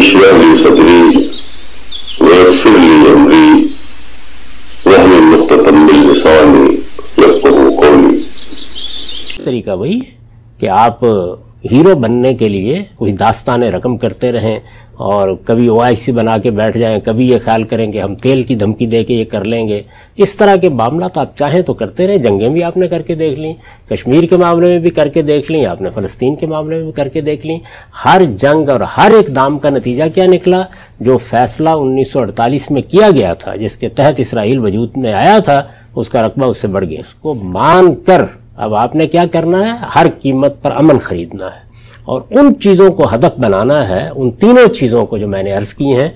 اشرح لي صدري ويسر لي امري واحلل عقدة من لساني يفقهوا قولي۔ طریقہ وہی کہ آپ ہیرو بننے کے لیے کوئی داستان رقم کرتے رہیں اور کبھی OIC بنا کے بیٹھ جائیں، کبھی یہ خیال کریں کہ ہم تیل کی دھمکی دے کے یہ کر لیں گے۔ اس طرح کے معاملات آپ چاہیں تو کرتے رہیں۔ جنگیں بھی آپ نے کر کے دیکھ لیں، کشمیر کے معاملے میں بھی کر کے دیکھ لیں، آپ نے فلسطین کے معاملے میں بھی کر کے دیکھ لیں۔ ہر جنگ اور ہر اقدام کا نتیجہ کیا نکلا؟ جو فیصلہ 1948 میں کیا گیا تھا، جس کے تحت اسرائیل وجود میں آیا تھا، اس کا رقبہ اس سے بڑھ گیا۔ اس کو مان کر اب آپ نے کیا کرنا ہے؟ ہر قیمت پر امن خریدنا ہے اور ان چیزوں کو ہدف بنانا ہے، ان تینوں چیزوں کو جو میں نے عرض کی ہیں۔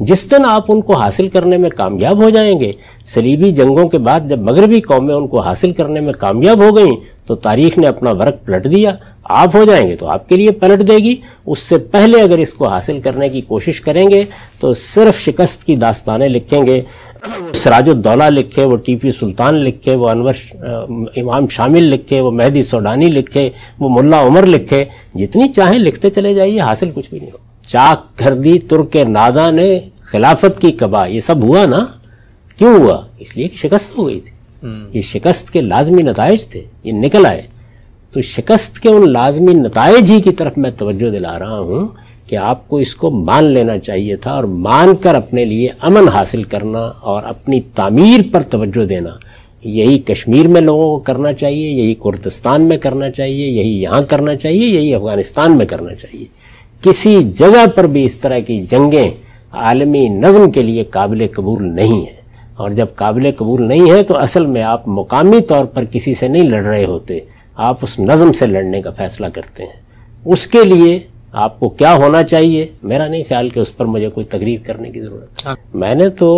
جس دن آپ ان کو حاصل کرنے میں کامیاب ہو جائیں گے، صلیبی جنگوں کے بعد جب مغربی قومیں ان کو حاصل کرنے میں کامیاب ہو گئیں تو تاریخ نے اپنا ورق پلٹ دیا۔ آپ ہو جائیں گے تو آپ کے لیے پلٹ دے گی۔ اس سے پہلے اگر اس کو حاصل کرنے کی کوشش کریں گے تو صرف شکست کی داستانیں لکھیں گے۔ سراج الدولہ لکھے، وہ ٹیپو سلطان لکھے، وہ انور امام شامل لکھے، وہ مہدی سوڈانی لکھے، وہ ملا عمر لکھے، جتنی چاہیں لکھتے چلے جائیے، حاصل کچھ بھی نہیں ہو۔ چاک کر دی ترک نادا نے خلافت کی قبا، یہ سب ہوا نا؟ کیوں ہوا؟ اس لیے کہ شکست ہو گئی تھی۔ یہ شکست کے لازمی نتائج تھے، یہ نکل آئے۔ تو شکست کے ان لازمی نتائج ہی کی طرف میں توجہ دلا رہا ہوں کہ آپ کو اس کو مان لینا چاہیے تھا اور مان کر اپنے لیے امن حاصل کرنا اور اپنی تعمیر پر توجہ دینا۔ یہی کشمیر میں لوگوں کو کرنا چاہیے، یہی کردستان میں کرنا چاہیے، یہی یہاں کرنا چاہیے، یہی افغانستان میں کرنا چاہیے۔ کسی جگہ پر بھی اس طرح کی جنگیں عالمی نظم کے لیے قابل قبول نہیں ہیں، اور جب قابل قبول نہیں ہے تو اصل میں آپ مقامی طور پر کسی سے نہیں لڑ رہے ہوتے، آپ اس نظم سے لڑنے کا فیصلہ کرتے ہیں۔ اس کے لیے آپ کو کیا ہونا چاہیے؟ میرا نہیں خیال کہ اس پر مجھے کوئی تقریر کرنے کی ضرورت ہے۔ میں نے تو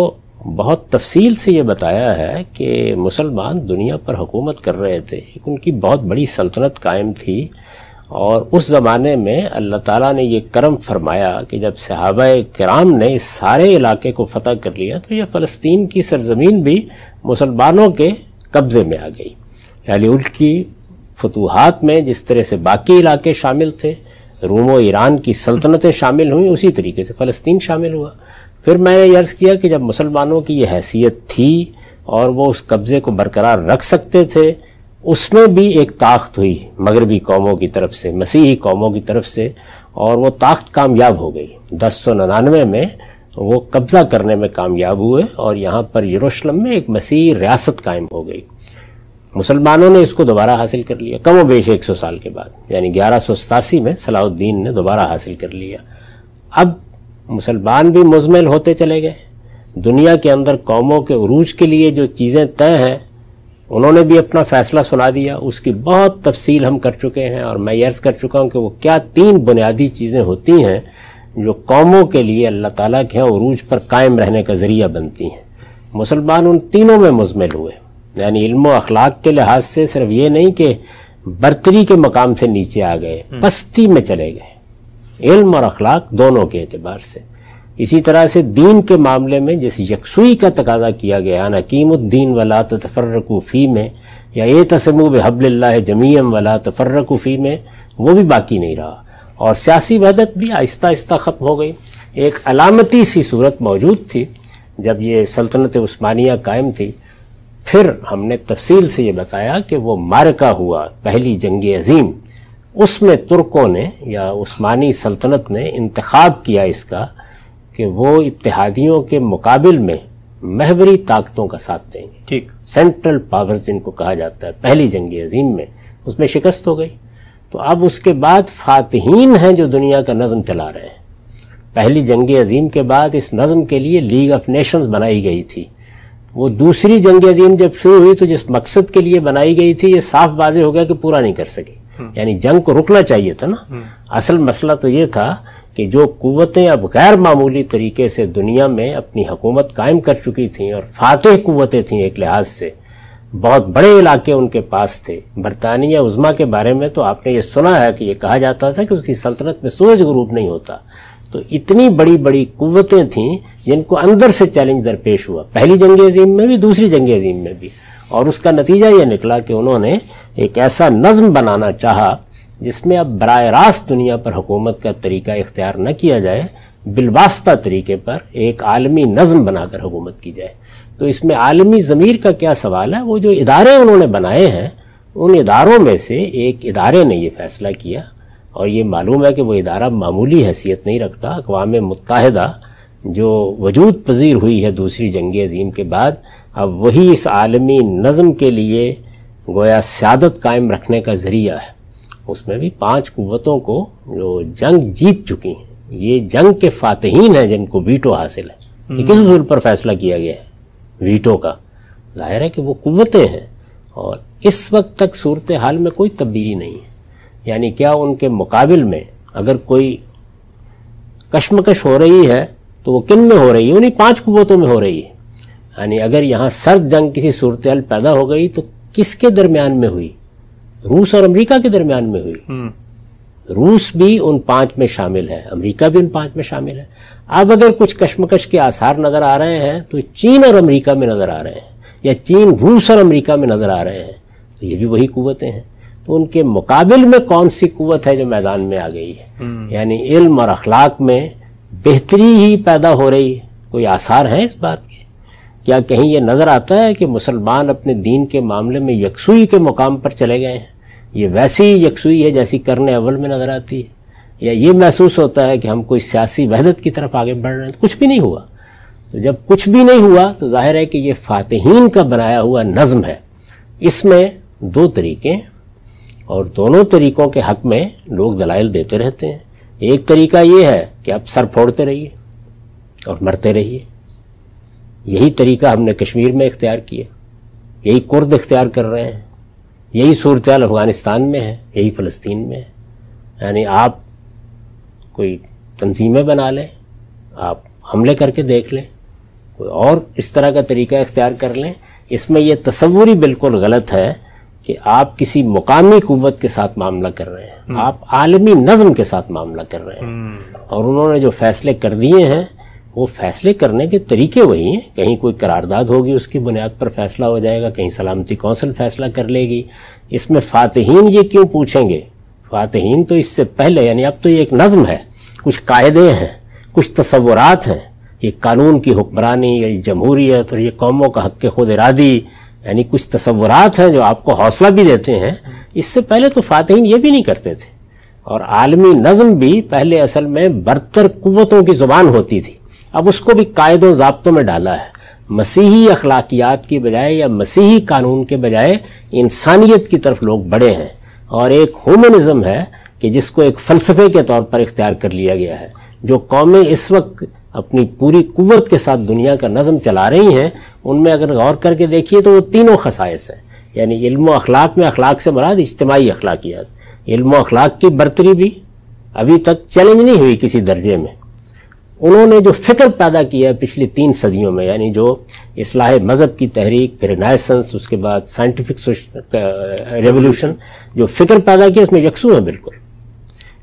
بہت تفصیل سے یہ بتایا ہے کہ مسلمان دنیا پر حکومت کر رہے تھے، ان کی بہت بڑی سلطنت قائم تھی، اور اس زمانے میں اللہ تعالیٰ نے یہ کرم فرمایا کہ جب صحابہ کرام نے اس سارے علاقے کو فتح کر لیا تو یہ فلسطین کی سرزمین بھی مسلمانوں کے قبضے میں آ گئی۔ یعنی ان کی فتوحات میں جس طرح سے باقی علاقے شامل تھے، روم و ایران کی سلطنتیں شامل ہوئیں، اسی طریقے سے فلسطین شامل ہوا۔ پھر میں نے عرض کیا کہ جب مسلمانوں کی یہ حیثیت تھی اور وہ اس قبضے کو برقرار رکھ سکتے تھے، اس میں بھی ایک طاقت ہوئی مغربی قوموں کی طرف سے، مسیحی قوموں کی طرف سے، اور وہ طاقت کامیاب ہو گئی۔ 1099 میں وہ قبضہ کرنے میں کامیاب ہوئے اور یہاں پر یروشلم میں ایک مسیحی ریاست قائم ہو گئی۔ مسلمانوں نے اس کو دوبارہ حاصل کر لیا، کم و بیش 100 سال کے بعد، یعنی 1187 میں صلاح الدین نے دوبارہ حاصل کر لیا۔ اب مسلمان بھی مزمل ہوتے چلے گئے، دنیا کے اندر قوموں کے عروج کے لیے جو چیزیں طے ہیں انہوں نے بھی اپنا فیصلہ سنا دیا۔ اس کی بہت تفصیل ہم کر چکے ہیں، اور میں یہ عرض کر چکا ہوں کہ وہ کیا 3 بنیادی چیزیں ہوتی ہیں جو قوموں کے لیے اللہ تعالیٰ کے عروج پر قائم رہنے کا ذریعہ بنتی ہیں۔ مسلمان ان تینوں میں مزمل ہوئے، یعنی علم و اخلاق کے لحاظ سے صرف یہ نہیں کہ برتری کے مقام سے نیچے آ گئے، پستی میں چلے گئے، علم اور اخلاق دونوں کے اعتبار سے۔ اسی طرح سے دین کے معاملے میں جس یکسوئی کا تقاضا کیا گیا نا، حکیم الدین ولا تفرقوا فی میں، یا اعتصموا بحبل اللہ جمیعا ولا تفرقوا فی میں، وہ بھی باقی نہیں رہا، اور سیاسی وحدت بھی آہستہ آہستہ ختم ہو گئی۔ ایک علامتی سی صورت موجود تھی جب یہ سلطنت عثمانیہ قائم تھی۔ پھر ہم نے تفصیل سے یہ بتایا کہ وہ معرکہ ہوا، پہلی جنگ عظیم، اس میں ترکوں نے یا عثمانی سلطنت نے انتخاب کیا اس کا کہ وہ اتحادیوں کے مقابل میں محوری طاقتوں کا ساتھ دیں گے، ٹھیک، سینٹرل پاورز جن کو کہا جاتا ہے۔ پہلی جنگ عظیم میں اس میں شکست ہو گئی، تو اب اس کے بعد فاتحین ہیں جو دنیا کا نظم چلا رہے ہیں۔ پہلی جنگ عظیم کے بعد اس نظم کے لیے لیگ آف نیشنز بنائی گئی تھی۔ وہ دوسری جنگ عظیم جب شروع ہوئی تو جس مقصد کے لیے بنائی گئی تھی یہ صاف واضح ہو گیا کہ پورا نہیں کر سکی، یعنی جنگ کو رکنا چاہیے تھا نا۔ اصل مسئلہ تو یہ تھا کہ جو قوتیں اب غیر معمولی طریقے سے دنیا میں اپنی حکومت قائم کر چکی تھیں اور فاتح قوتیں تھیں ایک لحاظ سے، بہت بڑے علاقے ان کے پاس تھے۔ برطانیہ عظمیٰ کے بارے میں تو آپ نے یہ سنا ہے کہ یہ کہا جاتا تھا کہ اس کی سلطنت میں سورج غروب نہیں ہوتا۔ تو اتنی بڑی بڑی قوتیں تھیں جن کو اندر سے چیلنج درپیش ہوا، پہلی جنگ عظیم میں بھی، دوسری جنگ عظیم میں بھی، اور اس کا نتیجہ یہ نکلا کہ انہوں نے ایک ایسا نظم بنانا چاہا جس میں اب براہ راست دنیا پر حکومت کا طریقہ اختیار نہ کیا جائے، بالواسطہ طریقے پر ایک عالمی نظم بنا کر حکومت کی جائے۔ تو اس میں عالمی ضمیر کا کیا سوال ہے؟ وہ جو ادارے انہوں نے بنائے ہیں، ان اداروں میں سے ایک ادارے نے یہ فیصلہ کیا، اور یہ معلوم ہے کہ وہ ادارہ معمولی حیثیت نہیں رکھتا۔ اقوام متحدہ جو وجود پذیر ہوئی ہے دوسری جنگ عظیم کے بعد، اب وہی اس عالمی نظم کے لیے گویا سیادت قائم رکھنے کا ذریعہ ہے۔ اس میں بھی 5 قوتوں کو جو جنگ جیت چکی ہیں، یہ جنگ کے فاتحین ہیں جن کو ویٹو حاصل ہے۔ یہ کس اصول پر فیصلہ کیا گیا ہے ویٹو کا؟ ظاہر ہے کہ وہ قوتیں ہیں، اور اس وقت تک صورتحال میں کوئی تبدیلی نہیں ہے۔ یعنی کیا ان کے مقابل میں اگر کوئی کشمکش ہو رہی ہے تو وہ کن میں ہو رہی ہے؟ انہیں 5 قوتوں میں ہو رہی ہے۔ یعنی اگر یہاں سرد جنگ کسی صورتحال پیدا ہو گئی تو کس کے درمیان میں ہوئی؟ روس اور امریکہ کے درمیان میں ہوئی۔ روس بھی ان 5 میں شامل ہے، امریکہ بھی ان 5 میں شامل ہے۔ اب اگر کچھ کشمکش کے آثار نظر آ رہے ہیں تو چین اور امریکہ میں نظر آ رہے ہیں، یا چین روس اور امریکہ میں نظر آ رہے ہیں، تو یہ بھی وہی قوتیں ہیں۔ تو ان کے مقابل میں کون سی قوت ہے جو میدان میں آ گئی ہے؟ یعنی علم اور اخلاق میں بہتری ہی پیدا ہو رہی ہے۔ کوئی آثار ہیں اس بات کے؟ کیا کہیں یہ نظر آتا ہے کہ مسلمان اپنے دین کے معاملے میں یکسوئی کے مقام پر چلے گئے ہیں؟ یہ ویسی یکسوئی ہے جیسی قرن اول میں نظر آتی ہے، یا یہ محسوس ہوتا ہے کہ ہم کوئی سیاسی وحدت کی طرف آگے بڑھ رہے ہیں؟ کچھ بھی نہیں ہوا۔ تو جب کچھ بھی نہیں ہوا تو ظاہر ہے کہ یہ فاتحین کا بنایا ہوا نظم ہے۔ اس میں 2 طریقے، اور دونوں طریقوں کے حق میں لوگ دلائل دیتے رہتے ہیں۔ ایک طریقہ یہ ہے کہ اب سر پھوڑتے رہیے اور مرتے رہیے، یہی طریقہ ہم نے کشمیر میں اختیار کیا، یہی کرد اختیار کر رہے ہیں، یہی صورتحال افغانستان میں ہے، یہی فلسطین میں ہے۔ یعنی آپ کوئی تنظیمیں بنا لیں، آپ حملے کر کے دیکھ لیں، کوئی اور اس طرح کا طریقہ اختیار کر لیں۔ اس میں یہ تصور ہی بالکل غلط ہے کہ آپ کسی مقامی قوت کے ساتھ معاملہ کر رہے ہیں، آپ عالمی نظم کے ساتھ معاملہ کر رہے ہیں۔ اور انہوں نے جو فیصلے کر دیے ہیں وہ فیصلے کرنے کے طریقے وہی ہیں۔ کہیں کوئی قرارداد ہوگی، اس کی بنیاد پر فیصلہ ہو جائے گا، کہیں سلامتی کونسل فیصلہ کر لے گی۔ اس میں فاتحین یہ کیوں پوچھیں گے؟ فاتحین تو اس سے پہلے، یعنی اب تو یہ ایک نظم ہے، کچھ قاعدے ہیں، کچھ تصورات ہیں، یہ قانون کی حکمرانی، یہ جمہوریت، اور یہ قوموں کا حق خود ارادی، یعنی کچھ تصورات ہیں جو آپ کو حوصلہ بھی دیتے ہیں۔ اس سے پہلے تو فاتحین یہ بھی نہیں کرتے تھے، اور عالمی نظم بھی پہلے اصل میں برتر قوتوں کی زبان ہوتی تھی، اب اس کو بھی قاعدوں و ضابطوں میں ڈالا ہے۔ مسیحی اخلاقیات کی بجائے یا مسیحی قانون کے بجائے انسانیت کی طرف لوگ بڑھے ہیں، اور ایک ہیومنزم ہے کہ جس کو ایک فلسفے کے طور پر اختیار کر لیا گیا ہے۔ جو قومیں اس وقت اپنی پوری قوت کے ساتھ دنیا کا نظم چلا رہی ہیں، ان میں اگر غور کر کے دیکھیے تو وہ تینوں خصائص ہیں۔ یعنی علم و اخلاق میں اخلاق سے مراد اجتماعی اخلاقیات، علم و اخلاق کی برتری بھی ابھی تک چیلنج نہیں ہوئی کسی درجے میں۔ انہوں نے جو فکر پیدا کیا ہے پچھلی 3 صدیوں میں، یعنی جو اصلاح مذہب کی تحریک، پھر رینیسنس، اس کے بعد سائنٹیفک ریولوشن، جو فکر پیدا کیا اس میں یکسو ہیں بالکل۔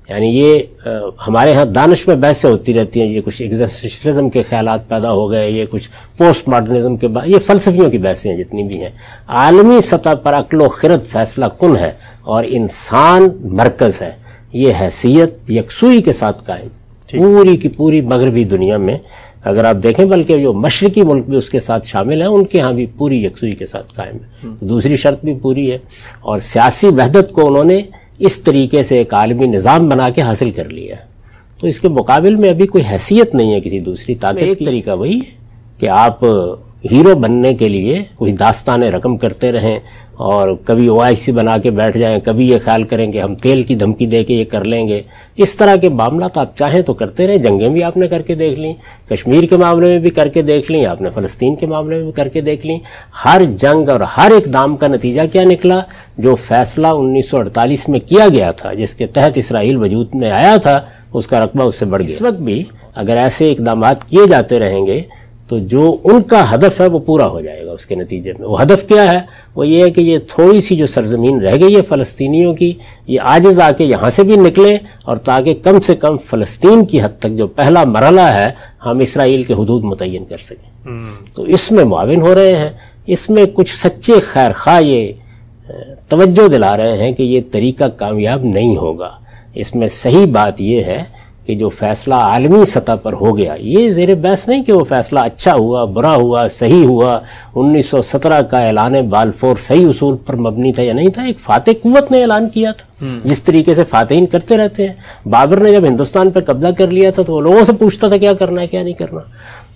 یعنی یہ ہمارے ہاں دانش میں بحثیں ہوتی رہتی ہیں، یہ کچھ ایگزسٹنشلزم کے خیالات پیدا ہو گئے، یہ کچھ پوسٹ ماڈرنزم کے بعد، یہ فلسفیوں کی بحثیں ہیں جتنی بھی ہیں۔ عالمی سطح پر عقل و خرد فیصلہ کن ہے اور انسان مرکز ہے، یہ حیثیت یکسوئی کے ساتھ قائم پوری کی پوری مغربی دنیا میں اگر آپ دیکھیں، بلکہ جو مشرقی ملک بھی اس کے ساتھ شامل ہیں، ان کے ہاں بھی پوری یکسوئی کے ساتھ قائم ہے۔ دوسری شرط بھی پوری ہے، اور سیاسی وحدت کو انہوں نے اس طریقے سے ایک عالمی نظام بنا کے حاصل کر لیا ہے۔ تو اس کے مقابل میں ابھی کوئی حیثیت نہیں ہے کسی دوسری طاقت کی۔ ایک طریقہ وہی ہے کہ آپ ہیرو بننے کے لیے کوئی داستان رقم کرتے رہیں، اور کبھی OIC بنا کے بیٹھ جائیں، کبھی یہ خیال کریں کہ ہم تیل کی دھمکی دے کے یہ کر لیں گے۔ اس طرح کے معاملات آپ چاہیں تو کرتے رہیں، جنگیں بھی آپ نے کر کے دیکھ لیں، کشمیر کے معاملے میں بھی کر کے دیکھ لیں، آپ نے فلسطین کے معاملے میں بھی کر کے دیکھ لیں۔ ہر جنگ اور ہر اقدام کا نتیجہ کیا نکلا؟ جو فیصلہ 1948 میں کیا گیا تھا، جس کے تحت اسرائیل وجود میں آیا تھا، اس کا رقبہ اس سے بڑھ گیا۔ اس وقت بھی اگر ایسے اقدامات کیے جاتے رہیں گے تو جو ان کا ہدف ہے وہ پورا ہو جائے گا۔ اس کے نتیجے میں وہ ہدف کیا ہے؟ وہ یہ ہے کہ یہ تھوڑی سی جو سرزمین رہ گئی ہے فلسطینیوں کی، یہ عاجز آ کے یہاں سے بھی نکلے، اور تاکہ کم سے کم فلسطین کی حد تک جو پہلا مرحلہ ہے ہم اسرائیل کے حدود متعین کر سکیں۔ تو اس میں معاون ہو رہے ہیں۔ اس میں کچھ سچے خیر خواہ یہ توجہ دلا رہے ہیں کہ یہ طریقہ کامیاب نہیں ہوگا۔ اس میں صحیح بات یہ ہے کہ جو فیصلہ عالمی سطح پر ہو گیا، یہ زیر بحث نہیں کہ وہ فیصلہ اچھا ہوا، برا ہوا، صحیح ہوا، 1917 کا اعلان بالفور صحیح اصول پر مبنی تھا یا نہیں تھا، ایک فاتح قوت نے اعلان کیا تھا، جس طریقے سے فاتحین کرتے رہتے ہیں۔ بابر نے جب ہندوستان پر قبضہ کر لیا تھا تو وہ لوگوں سے پوچھتا تھا کیا کرنا ہے کیا نہیں کرنا۔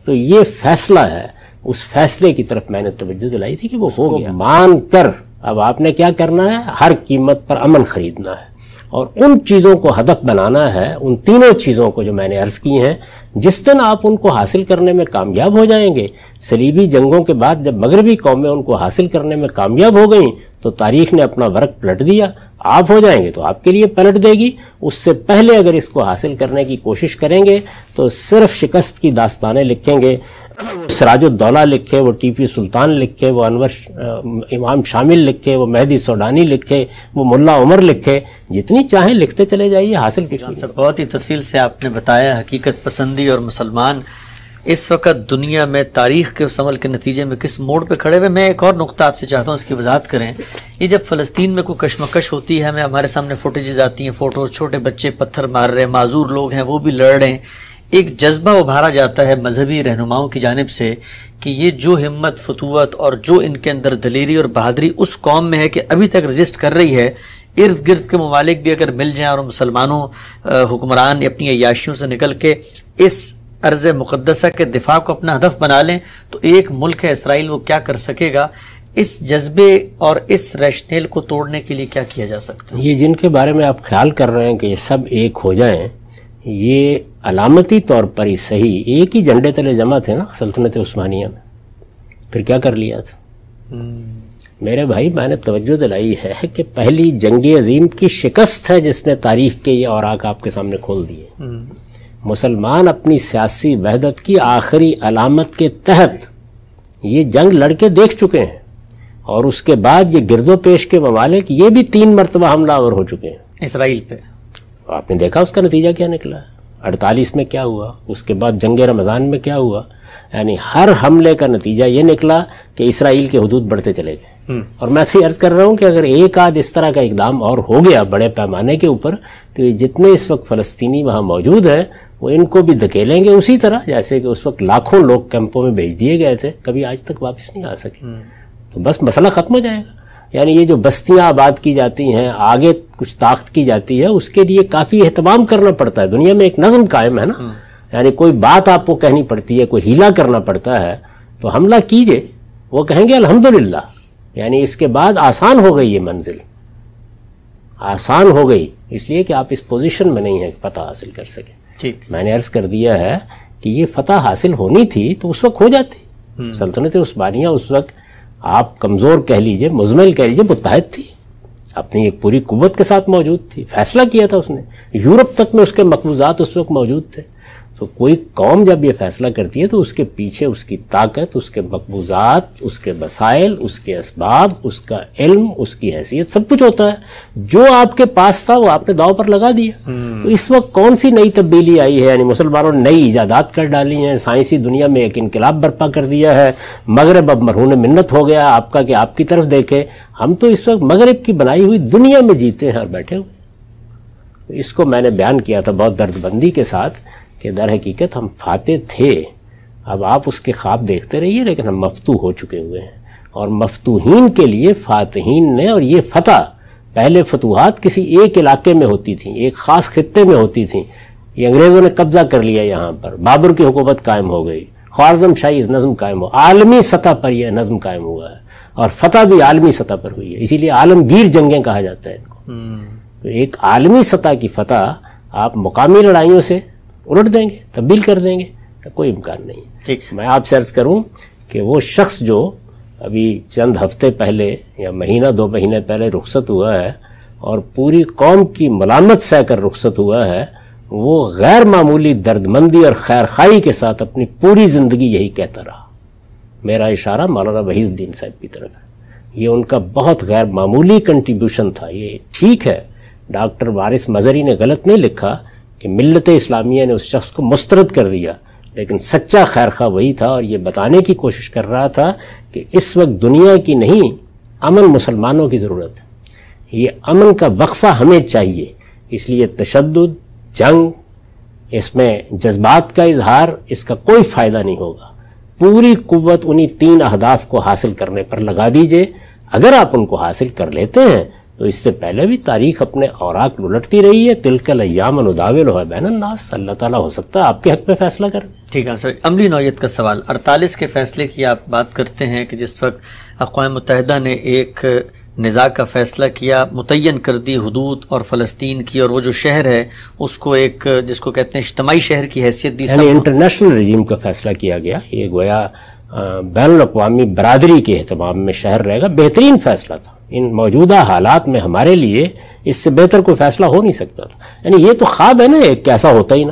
تو یہ فیصلہ ہے، اس فیصلے کی طرف میں نے توجہ دلائی تھی کہ وہ ہو گیا، مان کر اب آپ نے کیا کرنا ہے، ہر قیمت پر امن خریدنا ہے اور ان چیزوں کو ہدف بنانا ہے، ان تینوں چیزوں کو جو میں نے عرض کی ہیں۔ جس دن آپ ان کو حاصل کرنے میں کامیاب ہو جائیں گے، صلیبی جنگوں کے بعد جب مغربی قومیں ان کو حاصل کرنے میں کامیاب ہو گئیں تو تاریخ نے اپنا ورق پلٹ دیا، آپ ہو جائیں گے تو آپ کے لیے پلٹ دے گی۔ اس سے پہلے اگر اس کو حاصل کرنے کی کوشش کریں گے تو صرف شکست کی داستانیں لکھیں گے، سراج الدولہ لکھے، وہ ٹیپو سلطان لکھے، وہ انور امام شامل لکھے، وہ مہدی سوڈانی لکھے، وہ ملا عمر لکھے، جتنی چاہیں لکھتے چلے جائیے، حاصل کیجیے۔ بہت ہی تفصیل سے آپ نے بتایا حقیقت پسندی اور مسلمان اس وقت دنیا میں تاریخ کے اس عمل کے نتیجے میں کس موڑ پہ کھڑے ہوئے۔ میں ایک اور نقطہ آپ سے چاہتا ہوں، اس کی وضاحت کریں۔ یہ جب فلسطین میں کوئی کشمکش ہوتی ہے، ہمارے سامنے فوٹیجز آتی ہیں، فوٹوز، چھوٹے بچے پتھر مار رہے ہیں، معذور لوگ ہیں وہ بھی لڑ رہے ہیں، ایک جذبہ ابھارا جاتا ہے مذہبی رہنماؤں کی جانب سے کہ یہ جو ہمت، فتوت اور جو ان کے اندر دلیری اور بہادری اس قوم میں ہے کہ ابھی تک رجسٹ کر رہی ہے، ارد گرد کے ممالک بھی اگر مل جائیں اور مسلمانوں حکمران اپنی عیاشیوں سے نکل کے اس ارض مقدسہ کے دفاع کو اپنا ہدف بنا لیں تو ایک ملک ہے اسرائیل وہ کیا کر سکے گا۔ اس جذبے اور اس ریشنیل کو توڑنے کے لیے کیا کیا جا سکتا ہے؟ یہ جن کے بارے میں آپ خیال کر رہے ہیں کہ یہ سب ایک ہو جائیں، یہ علامتی طور پر ہی صحیح ایک ہی جھنڈے تلے جمع تھے نا سلطنت عثمانیہ میں، پھر کیا کر لیا تھا؟ میرے بھائی میں نے توجہ دلائی ہے کہ پہلی جنگ عظیم کی شکست ہے جس نے تاریخ کے یہ اوراق آپ کے سامنے کھول دیے۔ مسلمان اپنی سیاسی وحدت کی آخری علامت کے تحت یہ جنگ لڑ کے دیکھ چکے ہیں، اور اس کے بعد یہ گرد و پیش کے ممالک یہ بھی 3 مرتبہ حملہ آور ہو چکے ہیں اسرائیل پہ۔ آپ نے دیکھا اس کا نتیجہ کیا نکلا ہے، 48 میں کیا ہوا، اس کے بعد جنگ رمضان میں کیا ہوا، یعنی ہر حملے کا نتیجہ یہ نکلا کہ اسرائیل کے حدود بڑھتے چلے گئے۔ اور میں بھی عرض کر رہا ہوں کہ اگر ایک آدھ اس طرح کا اقدام اور ہو گیا بڑے پیمانے کے اوپر تو یہ جتنے اس وقت فلسطینی وہاں موجود ہیں وہ ان کو بھی دھکیلیں گے اسی طرح جیسے کہ اس وقت لاکھوں لوگ کیمپوں میں بھیج دیے گئے تھے، کبھی آج تک واپس نہیں آ سکے، تو بس مسئلہ ختم ہو جائے گا۔ یعنی یہ جو بستیاں آباد کی جاتی ہیں، آگے کچھ طاقت کی جاتی ہے، اس کے لیے کافی اہتمام کرنا پڑتا ہے، دنیا میں ایک نظم قائم ہے نا، یعنی کوئی بات آپ کو کہنی پڑتی ہے، کوئی ہیلا کرنا پڑتا ہے، تو حملہ کیجئے، وہ کہیں گے الحمدللہ، یعنی اس کے بعد آسان ہو گئی، یہ منزل آسان ہو گئی، اس لیے کہ آپ اس پوزیشن میں نہیں ہیں کہ فتح حاصل کر سکیں۔ ٹھیک، میں نے عرض کر دیا ہے کہ یہ فتح حاصل ہونی تھی تو اس وقت ہو جاتی۔ سلطنت عثمانیہ اس وقت آپ کمزور کہہ لیجئے، مزمل کہہ لیجئے، متحد تھی، اپنی ایک پوری قوت کے ساتھ موجود تھی، فیصلہ کیا تھا اس نے، یورپ تک میں اس کے مقبوضات اس وقت موجود تھے۔ تو کوئی قوم جب یہ فیصلہ کرتی ہے تو اس کے پیچھے اس کی طاقت، اس کے مقبوضات، اس کے وسائل، اس کے اسباب، اس کا علم، اس کی حیثیت، سب کچھ ہوتا ہے۔ جو آپ کے پاس تھا وہ آپ نے داؤ پر لگا دیا۔ تو اس وقت کون سی نئی تبدیلی آئی ہے؟ یعنی مسلمانوں نے نئی ایجادات کر ڈالی ہیں، سائنسی دنیا میں ایک انقلاب برپا کر دیا ہے، مغرب اب مرہون منت ہو گیا آپ کا کہ آپ کی طرف دیکھے۔ ہم تو اس وقت مغرب کی بنائی ہوئی دنیا میں جیتے ہیں اور بیٹھے ہوئے۔ اس کو میں نے بیان کیا تھا بہت درد بندی کے ساتھ کہ در حقیقت ہم فاتح تھے، اب آپ اس کے خواب دیکھتے رہیے، لیکن ہم مفتوح ہو چکے ہوئے ہیں، اور مفتوحین کے لیے فاتحین نے، اور یہ فتح پہلے فتوحات کسی ایک علاقے میں ہوتی تھیں، ایک خاص خطے میں ہوتی تھیں، یہ انگریزوں نے قبضہ کر لیا یہاں پر، بابر کی حکومت قائم ہو گئی، خوارزم شاہی نظم قائم ہو، عالمی سطح پر یہ نظم قائم ہوا ہے، اور فتح بھی عالمی سطح پر ہوئی ہے، اسی لیے عالمگیر جنگیں کہا جاتا ہے ان کو۔ تو ایک عالمی سطح کی فتح آپ مقامی لڑائیوں سے الٹ دیں گے، تبدیل کر دیں گے، کوئی امکان نہیں ہے۔ میں آپ سے عرض کروں کہ وہ شخص جو ابھی چند ہفتے پہلے یا مہینہ 2 مہینے پہلے رخصت ہوا ہے اور پوری قوم کی ملامت سہ کر رخصت ہوا ہے، وہ غیر معمولی دردمندی اور خیرخواہی کے ساتھ اپنی پوری زندگی یہی کہتا رہا۔ میرا اشارہ مولانا وحید الدین صاحب کی طرف ہے، یہ ان کا بہت غیر معمولی کنٹریبیوشن تھا۔ یہ ٹھیک ہے ڈاکٹر وارث مظہری نے غلط نہیں لکھا کہ ملت اسلامیہ نے اس شخص کو مسترد کر دیا، لیکن سچا خیرخواہ وہی تھا، اور یہ بتانے کی کوشش کر رہا تھا کہ اس وقت دنیا کی نہیں امن مسلمانوں کی ضرورت ہے، یہ امن کا وقفہ ہمیں چاہیے، اس لیے تشدد، جنگ، اس میں جذبات کا اظہار، اس کا کوئی فائدہ نہیں ہوگا۔ پوری قوت انہی 3 اہداف کو حاصل کرنے پر لگا دیجئے، اگر آپ ان کو حاصل کر لیتے ہیں تو اس سے پہلے بھی تاریخ اپنے اوراق لٹتی رہی ہے، تلک الایام نداولها بین الناس، اللہ تعالیٰ ہو سکتا ہے آپ کے حق میں فیصلہ کر دیں۔ ٹھیک ہے سر، عملی نوعیت کا سوال، 48 کے فیصلے کی آپ بات کرتے ہیں کہ جس وقت اقوام متحدہ نے ایک نزاع کا فیصلہ کیا، متعین کر دی حدود اور فلسطین کی، اور وہ جو شہر ہے اس کو ایک جس کو کہتے ہیں اجتماعی شہر کی حیثیت دی، یعنی انٹرنیشنل رجیم کا فیصلہ کیا گیا، یہ گویا بین الاقوامی برادری کے اہتمام میں شہر رہے گا۔ بہترین فیصلہ تھا، ان موجودہ حالات میں ہمارے لیے اس سے بہتر کوئی فیصلہ ہو نہیں سکتا تھا۔ یعنی یہ تو خواب ہے نا، ایک کیسا ہوتا ہی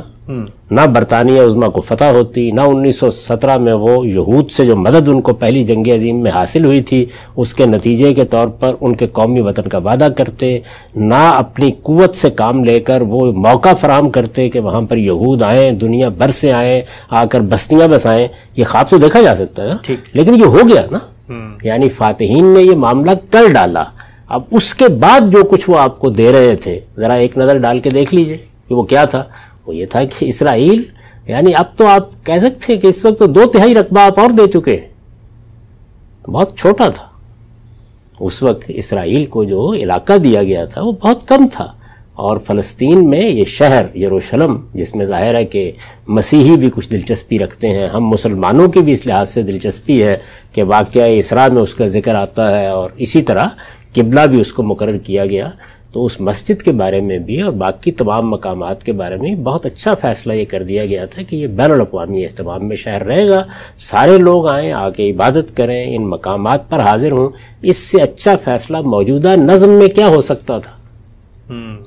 نہ برطانیہ عظمیٰ کو فتح ہوتی، نہ 1917 میں وہ یہود سے جو مدد ان کو پہلی جنگ عظیم میں حاصل ہوئی تھی اس کے نتیجے کے طور پر ان کے قومی وطن کا وعدہ کرتے، نہ اپنی قوت سے کام لے کر وہ موقع فراہم کرتے کہ وہاں پر یہود آئیں، دنیا بھر سے آئیں، آ کر بستیاں بسائیں۔ یہ خواب تو دیکھا جا سکتا ہے، لیکن یہ ہو گیا نا، یعنی فاتحین نے یہ معاملہ کر ڈالا۔ اب اس کے بعد جو کچھ وہ آپ کو دے رہے تھے، ذرا ایک نظر ڈال کے دیکھ لیجئے کہ وہ کیا تھا۔ وہ یہ تھا کہ اسرائیل، یعنی اب تو آپ کہہ سکتے ہیں کہ اس وقت تو 2/3 رقبہ آپ اور دے چکے ہیں، بہت چھوٹا تھا اس وقت۔ اسرائیل کو جو علاقہ دیا گیا تھا وہ بہت کم تھا، اور فلسطین میں یہ شہر یروشلم، جس میں ظاہر ہے کہ مسیحی بھی کچھ دلچسپی رکھتے ہیں، ہم مسلمانوں کی بھی اس لحاظ سے دلچسپی ہے کہ واقعہ اسراء میں اس کا ذکر آتا ہے، اور اسی طرح قبلہ بھی اس کو مقرر کیا گیا، تو اس مسجد کے بارے میں بھی اور باقی تمام مقامات کے بارے میں بہت اچھا فیصلہ یہ کر دیا گیا تھا کہ یہ بین الاقوامی اہتمام میں شہر رہے گا، سارے لوگ آئیں، آ کے عبادت کریں، ان مقامات پر حاضر ہوں۔ اس سے اچھا فیصلہ موجودہ نظم میں کیا ہو سکتا تھا؟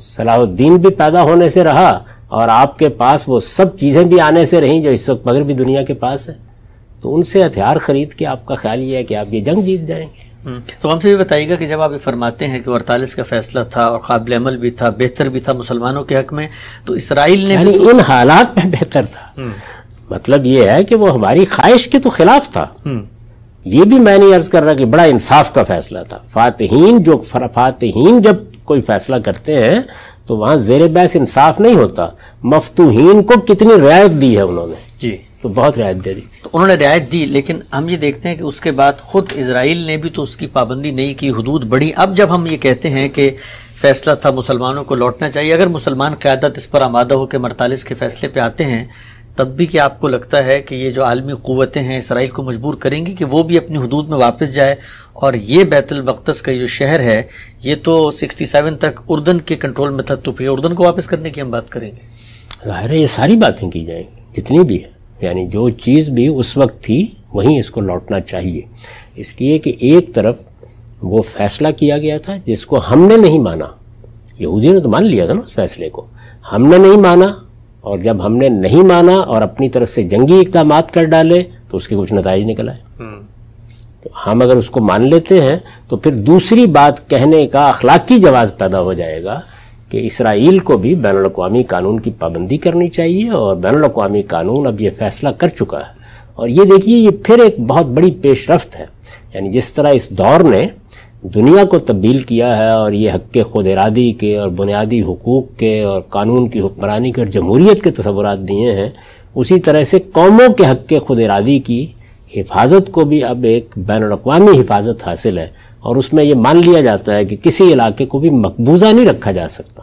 صلاح الدین بھی پیدا ہونے سے رہا، اور آپ کے پاس وہ سب چیزیں بھی آنے سے رہیں جو اس وقت مغربی دنیا کے پاس ہے، تو ان سے ہتھیار خرید کے آپ کا خیال یہ ہے کہ آپ یہ جنگ جیت جائیں گے۔ تو ہم سے بھی بتائیے گا کہ جب آپ یہ فرماتے ہیں کہ 48 کا فیصلہ تھا اور قابل عمل بھی تھا، بہتر بھی تھا مسلمانوں کے حق میں، تو اسرائیل نے یعنی ان حالات میں بہتر تھا، مطلب یہ ہے کہ وہ ہماری خواہش کے تو خلاف تھا۔ یہ بھی میں نہیں عرض کر رہا کہ بڑا انصاف کا فیصلہ تھا۔ فاتحین جب کوئی فیصلہ کرتے ہیں تو وہاں زیر بحث انصاف نہیں ہوتا۔ مفتوحین کو کتنی رعایت دی ہے انہوں نے، جی تو بہت رعایت دے دی تھی۔ تو انہوں نے رعایت دی، لیکن ہم یہ دیکھتے ہیں کہ اس کے بعد خود اسرائیل نے بھی تو اس کی پابندی نہیں کی، حدود بڑھی۔ اب جب ہم یہ کہتے ہیں کہ فیصلہ تھا مسلمانوں کو لوٹنا چاہیے، اگر مسلمان قیادت اس پر آمادہ ہو کے 48 کے فیصلے پہ آتے ہیں، تب بھی کیا آپ کو لگتا ہے کہ یہ جو عالمی قوتیں ہیں اسرائیل کو مجبور کریں گی کہ وہ بھی اپنی حدود میں واپس جائے، اور یہ بیت المقدس کا جو شہر ہے یہ تو 67 تک اردن کے کنٹرول میں تھا، تو پھر اردن کو واپس کرنے کی ہم بات کریں گے؟ ظاہر ہے یہ ساری باتیں کی جائیں گی جتنی بھی ہیں، یعنی جو چیز بھی اس وقت تھی وہیں اس کو لوٹنا چاہیے، اس لیے کہ ایک طرف وہ فیصلہ کیا گیا تھا جس کو ہم نے نہیں مانا، یہودیوں نے تو مان لیا تھا نا اس فیصلے کو، ہم نے نہیں مانا، اور جب ہم نے نہیں مانا اور اپنی طرف سے جنگی اقدامات کر ڈالے تو اس کے کچھ نتائج نکل آئے۔ تو ہم اگر اس کو مان لیتے ہیں تو پھر دوسری بات کہنے کا اخلاقی جواز پیدا ہو جائے گا کہ اسرائیل کو بھی بین الاقوامی قانون کی پابندی کرنی چاہیے، اور بین الاقوامی قانون اب یہ فیصلہ کر چکا ہے۔ اور یہ دیکھیے یہ پھر ایک بہت بڑی پیش رفت ہے، یعنی جس طرح اس دور نے دنیا کو تبدیل کیا ہے اور یہ حق کے خود ارادی کے اور بنیادی حقوق کے اور قانون کی حکمرانی کے اور جمہوریت کے تصورات دیے ہیں، اسی طرح سے قوموں کے حق کے خود ارادی کی حفاظت کو بھی اب ایک بین الاقوامی حفاظت حاصل ہے، اور اس میں یہ مان لیا جاتا ہے کہ کسی علاقے کو بھی مقبوضہ نہیں رکھا جا سکتا،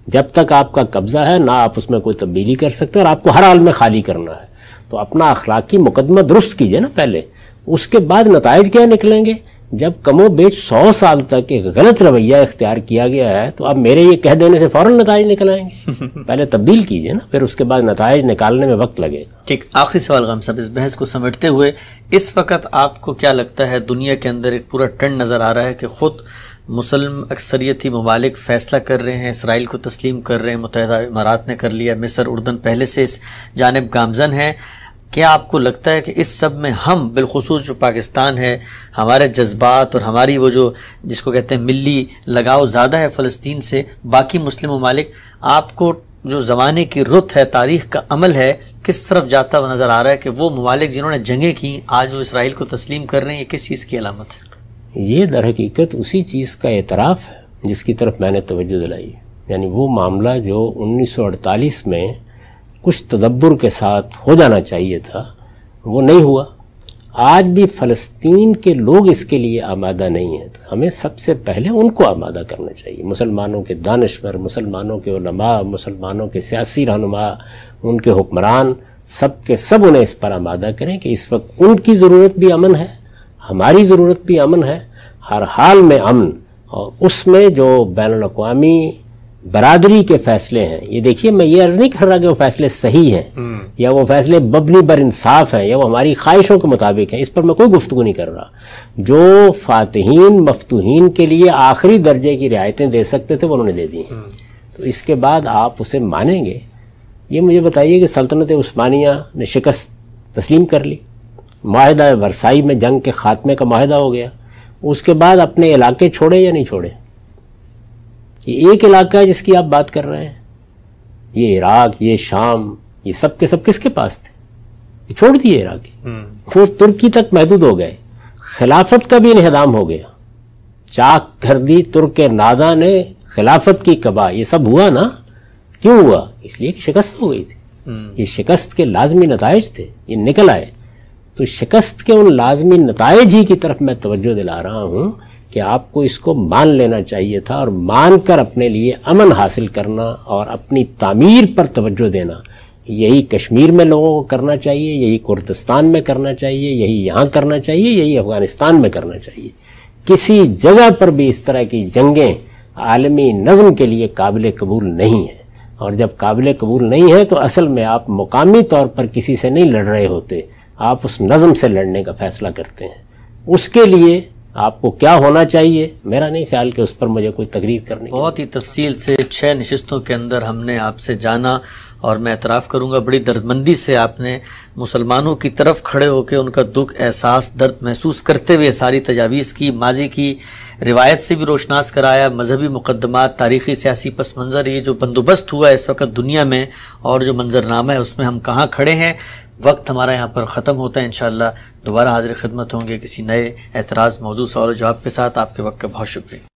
جب تک آپ کا قبضہ ہے نہ آپ اس میں کوئی تبدیلی کر سکتے، اور آپ کو ہر حال میں خالی کرنا ہے۔ تو اپنا اخلاقی مقدمہ درست کیجئے نا پہلے، اس کے بعد نتائج کیا نکلیں گے؟ جب کم و بیش 100 سال تک ایک غلط رویہ اختیار کیا گیا ہے تو اب میرے یہ کہہ دینے سے فوراً نتائج نکل آئیں گے؟ پہلے تبدیل کیجئے نا، پھر اس کے بعد نتائج نکالنے میں وقت لگے گا۔ ٹھیک، آخری سوال غام صاحب، اس بحث کو سمیٹتے ہوئے اس وقت آپ کو کیا لگتا ہے دنیا کے اندر ایک پورا ٹرینڈ نظر آ رہا ہے کہ خود مسلم اکثریتی ممالک فیصلہ کر رہے ہیں، اسرائیل کو تسلیم کر رہے ہیں، متحدہ امارات نے کر لیا، مصر، اردن پہلے سے اس جانب گامزن ہے، کیا آپ کو لگتا ہے کہ اس سب میں ہم بالخصوص جو پاکستان ہے، ہمارے جذبات اور ہماری وہ جو جس کو کہتے ہیں ملی لگاؤ زیادہ ہے فلسطین سے، باقی مسلم ممالک، آپ کو جو زمانے کی رت ہے، تاریخ کا عمل ہے، کس طرف جاتا نظر آ رہا ہے کہ وہ ممالک جنہوں نے جنگیں کی آج وہ اسرائیل کو تسلیم کر رہے ہیں، یہ کس چیز کی علامت ہے؟ یہ در حقیقت اسی چیز کا اعتراف ہے جس کی طرف میں نے توجہ دلائی، یعنی وہ معاملہ جو 1948 میں کچھ تدبر کے ساتھ ہو جانا چاہیے تھا وہ نہیں ہوا۔ آج بھی فلسطین کے لوگ اس کے لیے آمادہ نہیں ہیں، تو ہمیں سب سے پہلے ان کو آمادہ کرنا چاہیے، مسلمانوں کے دانشور، مسلمانوں کے علماء، مسلمانوں کے سیاسی رہنما، ان کے حکمران، سب کے سب انہیں اس پر آمادہ کریں کہ اس وقت ان کی ضرورت بھی امن ہے، ہماری ضرورت بھی امن ہے، ہر حال میں امن، اور اس میں جو بین الاقوامی برادری کے فیصلے ہیں، یہ دیکھیے میں یہ عرض نہیں کر رہا کہ وہ فیصلے صحیح ہیں یا وہ فیصلے مبنی بر انصاف ہیں یا وہ ہماری خواہشوں کے مطابق ہیں، اس پر میں کوئی گفتگو نہیں کر رہا۔ جو فاتحین مفتوحین کے لیے آخری درجے کی رعایتیں دے سکتے تھے وہ انہوں نے دے دی ہیں، تو اس کے بعد آپ اسے مانیں گے؟ یہ مجھے بتائیے کہ سلطنت عثمانیہ نے شکست تسلیم کر لی، معاہدہ ورسائی میں جنگ کے خاتمے کا معاہدہ ہو گیا، اس کے بعد اپنے علاقے چھوڑے یا نہیں چھوڑے؟ یہ ایک علاقہ ہے جس کی آپ بات کر رہے ہیں، یہ عراق، یہ شام، یہ سب کے سب کس کے پاس تھے؟ یہ چھوڑ دیے عراق، وہ ترکی تک محدود ہو گئے، خلافت کا بھی انہدام ہو گیا، چاک کر دی ترک نادا نے خلافت کی قبا، یہ سب ہوا نا؟ کیوں ہوا؟ اس لیے کہ شکست ہو گئی تھی، یہ شکست کے لازمی نتائج تھے، یہ نکل آئے، تو شکست کے ان لازمی نتائج ہی کی طرف میں توجہ دلا رہا ہوں کہ آپ کو اس کو مان لینا چاہیے تھا، اور مان کر اپنے لیے امن حاصل کرنا اور اپنی تعمیر پر توجہ دینا، یہی کشمیر میں لوگوں کو کرنا چاہیے، یہی کردستان میں کرنا چاہیے، یہی یہاں کرنا چاہیے، یہی افغانستان میں کرنا چاہیے۔ کسی جگہ پر بھی اس طرح کی جنگیں عالمی نظم کے لیے قابل قبول نہیں ہیں، اور جب قابل قبول نہیں ہے تو اصل میں آپ مقامی طور پر کسی سے نہیں لڑ رہے ہوتے، آپ اس نظم سے لڑنے کا فیصلہ کرتے ہیں۔ اس کے لیے آپ کو کیا ہونا چاہیے، میرا نہیں خیال کہ اس پر مجھے کوئی تقریر کرنی۔ بہت ہی تفصیل سے 6 نشستوں کے اندر ہم نے آپ سے جانا، اور میں اعتراف کروں گا بڑی دردمندی سے آپ نے مسلمانوں کی طرف کھڑے ہو کے ان کا دکھ، احساس، درد محسوس کرتے ہوئے ساری تجاویز کی، ماضی کی روایت سے بھی روشناس کرایا، مذہبی مقدمات، تاریخی سیاسی پس منظر، یہ جو بندوبست ہوا ہے اس وقت دنیا میں اور جو منظرنامہ ہے اس میں ہم کہاں کھڑے ہیں۔ وقت ہمارا یہاں پر ختم ہوتا ہے، انشاءاللہ دوبارہ حاضر خدمت ہوں گے کسی نئے اعتراض، موضوع، سوال و جواب کے ساتھ۔ آپ کے وقت کا بہت شکریہ۔